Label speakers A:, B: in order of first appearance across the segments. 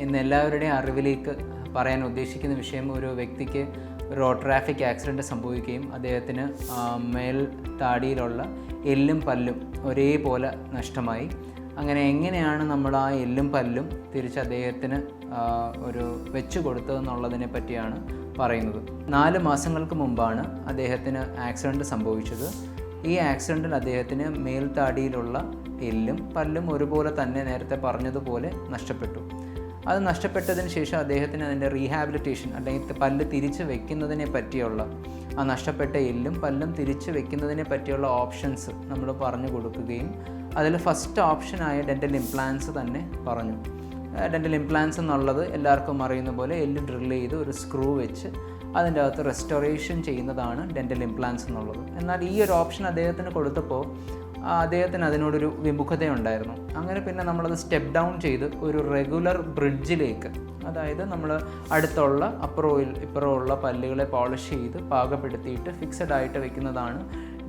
A: ഇന്ന് എല്ലാവരുടെയും അറിവിലേക്ക് പറയാൻ ഉദ്ദേശിക്കുന്ന വിഷയം, ഒരു വ്യക്തിക്ക് റോഡ് ട്രാഫിക് ആക്സിഡൻറ്റ് സംഭവിക്കുകയും അദ്ദേഹത്തിന് മേൽ താടിയിലുള്ള എല്ലും പല്ലും ഒരേപോലെ നഷ്ടമായി. അങ്ങനെ എങ്ങനെയാണ് നമ്മൾ ആ എല്ലും പല്ലും തിരിച്ച് അദ്ദേഹത്തിന് ഒരു വെച്ചു കൊടുത്തതെന്നുള്ളതിനെ പറ്റിയാണ് പറയുന്നത്. 4 മാസങ്ങൾക്ക് മുമ്പാണ് അദ്ദേഹത്തിന് ആക്സിഡൻറ്റ് സംഭവിച്ചത്. ഈ ആക്സിഡൻറ്റിൽ അദ്ദേഹത്തിന് മേൽത്താടിയിലുള്ള എല്ലും പല്ലും ഒരുപോലെ തന്നെ നേരത്തെ പറഞ്ഞതുപോലെ നഷ്ടപ്പെട്ടു. അത് നഷ്ടപ്പെട്ടതിന് ശേഷം അദ്ദേഹത്തിന് അതിൻ്റെ റീഹാബിലിറ്റേഷൻ അല്ലെങ്കിൽ പല്ല് തിരിച്ച് വെക്കുന്നതിനെ പറ്റിയുള്ള, ആ നഷ്ടപ്പെട്ട എല്ലും പല്ലും തിരിച്ച് വെക്കുന്നതിനെ പറ്റിയുള്ള ഓപ്ഷൻസ് നമ്മൾ പറഞ്ഞു കൊടുക്കുകയും അതിൽ ഫസ്റ്റ് ഓപ്ഷനായ ഡെൻ്റൽ ഇംപ്ലാൻസ് തന്നെ പറഞ്ഞു. ഡെൻ്റൽ ഇംപ്ലാൻസ് എന്നുള്ളത് എല്ലാവർക്കും അറിയുന്ന പോലെ എല്ല് ഡ്രിൽ ചെയ്ത് ഒരു സ്ക്രൂ വെച്ച് അതിൻ്റെ അകത്ത് റെസ്റ്റോറേഷൻ ചെയ്യുന്നതാണ് ഡെൻ്റൽ ഇംപ്ലാൻസ് എന്നുള്ളത്. എന്നാൽ ഈ ഒരു ഓപ്ഷൻ അദ്ദേഹത്തിന് കൊടുത്തപ്പോൾ അദ്ദേഹത്തിന് അതിനോടൊരു വിമുഖതയുണ്ടായിരുന്നു. അങ്ങനെ പിന്നെ നമ്മളത് സ്റ്റെപ്പ് ഡൗൺ ചെയ്ത് ഒരു റെഗുലർ ബ്രിഡ്ജിലേക്ക്, അതായത് നമ്മൾ അടുത്തുള്ള ഇപ്പുറമുള്ള പല്ലുകളെ പോളിഷ് ചെയ്ത് പാകപ്പെടുത്തിയിട്ട് ഫിക്സഡ് ആയിട്ട് വെക്കുന്നതാണ്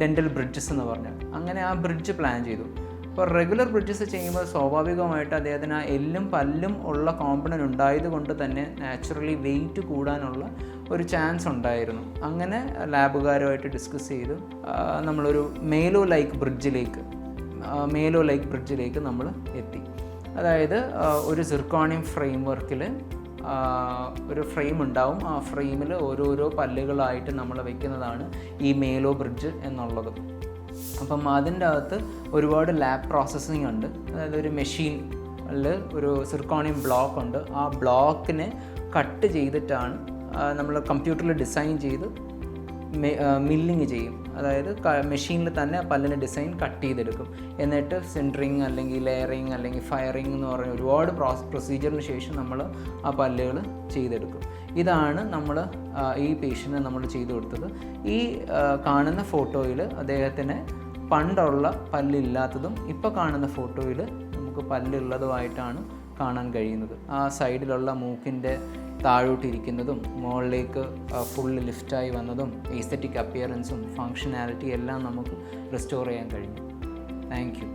A: ഡെൻ്റൽ ബ്രിഡ്ജസ് എന്ന് പറഞ്ഞാൽ. അങ്ങനെ ആ ബ്രിഡ്ജ് പ്ലാൻ ചെയ്തു. അപ്പോൾ റെഗുലർ ബ്രിഡ്ജസ് ചെയ്യുമ്പോൾ സ്വാഭാവികമായിട്ട് അദ്ദേഹത്തിന് ആ എല്ലും പല്ലും ഉള്ള കോമ്പണൻ്റ് ഉണ്ടായത് കൊണ്ട് തന്നെ നാച്ചുറലി വെയിറ്റ് കൂടാനുള്ള ഒരു ചാൻസ് ഉണ്ടായിരുന്നു. അങ്ങനെ ലാബുകാരുമായിട്ട് ഡിസ്കസ് ചെയ്ത് നമ്മളൊരു മേലോ ലൈക്ക് ബ്രിഡ്ജിലേക്ക് നമ്മൾ എത്തി. അതായത് ഒരു സിർക്കോണിയം ഫ്രെയിം വർക്കിൽ ഒരു ഫ്രെയിം ഉണ്ടാവും. ആ ഫ്രെയിമിൽ ഓരോരോ പല്ലുകളായിട്ട് നമ്മൾ വയ്ക്കുന്നതാണ് ഈ മേലോ ബ്രിഡ്ജ് എന്നുള്ളത്. അപ്പം അതിൻ്റെ അകത്ത് ഒരുപാട് ലാബ് പ്രോസസ്സിംഗ് ഉണ്ട്. അതായത് ഒരു മെഷീനിൽ ഒരു സിർക്കോണിയം ബ്ലോക്ക് ഉണ്ട്. ആ ബ്ലോക്കിനെ കട്ട് ചെയ്തിട്ടാണ് നമ്മൾ കമ്പ്യൂട്ടറിൽ ഡിസൈൻ ചെയ്ത് മില്ലിങ് ചെയ്യും. അതായത് മെഷീനിൽ തന്നെ പല്ലിൻ്റെ ഡിസൈൻ കട്ട് ചെയ്തെടുക്കും. എന്നിട്ട് സെൻറ്ററിങ് അല്ലെങ്കിൽ ലെയറിങ് അല്ലെങ്കിൽ ഫയറിങ് എന്ന് പറഞ്ഞ ഒരുപാട് പ്രൊസീജിയറിന് ശേഷം നമ്മൾ ആ പല്ലുകൾ ചെയ്തെടുക്കും. ഇതാണ് നമ്മൾ ഈ പേഷ്യൻറ്റിന് നമ്മൾ ചെയ്തു കൊടുത്തത്. ഈ കാണുന്ന ഫോട്ടോയിൽ അദ്ദേഹത്തിന് പണ്ടുള്ള പല്ലില്ലാത്തതും ഇപ്പോൾ കാണുന്ന ഫോട്ടോയിൽ നമുക്ക് പല്ലുള്ളതുമായിട്ടാണ് കാണാൻ കഴിയുന്നത്. ആ സൈഡിലുള്ള മൂക്കിൻ്റെ താഴോട്ടിരിക്കുന്നതും മുകളിലേക്ക് ഫുള്ള് ലിഫ്റ്റായി വന്നതും എസ്തെറ്റിക് അപ്പിയറൻസും ഫങ്ഷനാലിറ്റി എല്ലാം നമുക്ക് റെസ്റ്റോർ ചെയ്യാൻ കഴിഞ്ഞു. Thank you.